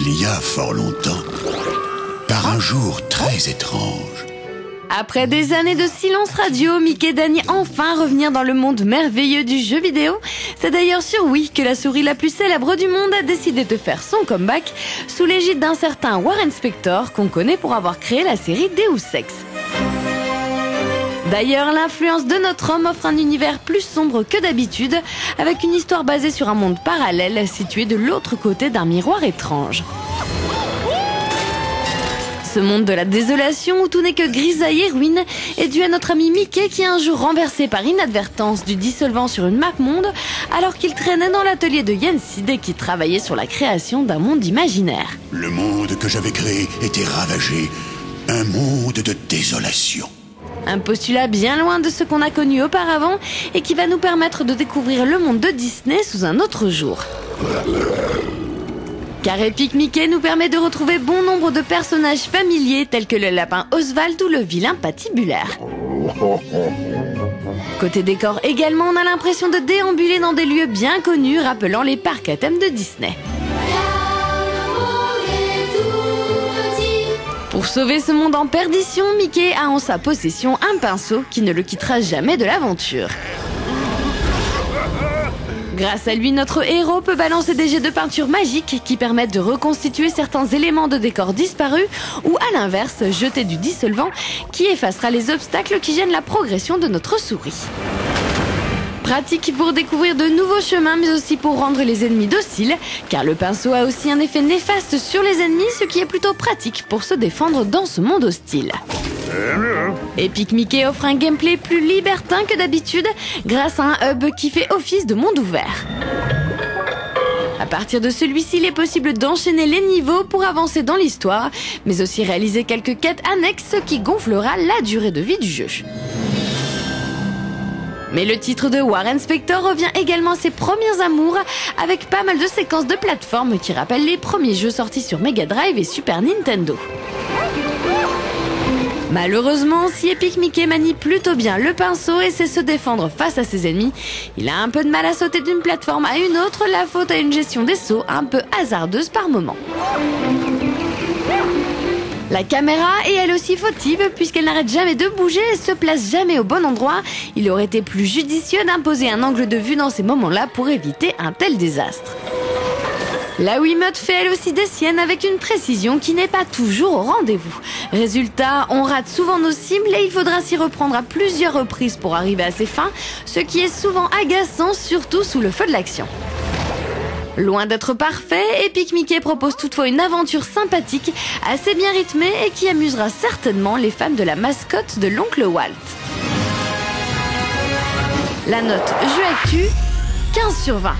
il y a fort longtemps, par un jour très étrange. Après des années de silence radio, Mickey daigne enfin revenir dans le monde merveilleux du jeu vidéo. C'est d'ailleurs sur Wii que la souris la plus célèbre du monde a décidé de faire son comeback sous l'égide d'un certain Warren Spector qu'on connaît pour avoir créé la série Deus Ex. D'ailleurs, l'influence de notre homme offre un univers plus sombre que d'habitude, avec une histoire basée sur un monde parallèle situé de l'autre côté d'un miroir étrange. Ce monde de la désolation où tout n'est que grisaille et ruine est dû à notre ami Mickey qui est un jour renversé par inadvertance du dissolvant sur une map monde alors qu'il traînait dans l'atelier de Yensid et qui travaillait sur la création d'un monde imaginaire. Le monde que j'avais créé était ravagé, un monde de désolation. Un postulat bien loin de ce qu'on a connu auparavant et qui va nous permettre de découvrir le monde de Disney sous un autre jour. Car Epic Mickey nous permet de retrouver bon nombre de personnages familiers tels que le lapin Oswald ou le vilain Patibulaire. Côté décor également, on a l'impression de déambuler dans des lieux bien connus rappelant les parcs à thème de Disney. Pour sauver ce monde en perdition, Mickey a en sa possession un pinceau qui ne le quittera jamais de l'aventure. Grâce à lui, notre héros peut balancer des jets de peinture magique qui permettent de reconstituer certains éléments de décor disparus ou à l'inverse, jeter du dissolvant qui effacera les obstacles qui gênent la progression de notre souris. Pratique pour découvrir de nouveaux chemins mais aussi pour rendre les ennemis dociles car le pinceau a aussi un effet néfaste sur les ennemis, ce qui est plutôt pratique pour se défendre dans ce monde hostile. Epic Mickey offre un gameplay plus libertin que d'habitude grâce à un hub qui fait office de monde ouvert. À partir de celui-ci, il est possible d'enchaîner les niveaux pour avancer dans l'histoire, mais aussi réaliser quelques quêtes annexes, ce qui gonflera la durée de vie du jeu. Mais le titre de Warren Spector revient également à ses premiers amours avec pas mal de séquences de plateforme qui rappellent les premiers jeux sortis sur Mega Drive et Super Nintendo. Malheureusement, si Epic Mickey manie plutôt bien le pinceau et sait se défendre face à ses ennemis, il a un peu de mal à sauter d'une plateforme à une autre, la faute à une gestion des sauts un peu hasardeuse par moment. La caméra est elle aussi fautive puisqu'elle n'arrête jamais de bouger et se place jamais au bon endroit. Il aurait été plus judicieux d'imposer un angle de vue dans ces moments-là pour éviter un tel désastre. La Wiimote fait elle aussi des siennes avec une précision qui n'est pas toujours au rendez-vous. Résultat, on rate souvent nos cibles et il faudra s'y reprendre à plusieurs reprises pour arriver à ses fins, ce qui est souvent agaçant, surtout sous le feu de l'action. Loin d'être parfait, Epic Mickey propose toutefois une aventure sympathique, assez bien rythmée et qui amusera certainement les fans de la mascotte de l'oncle Walt. La note Jeu Actu, 15/20.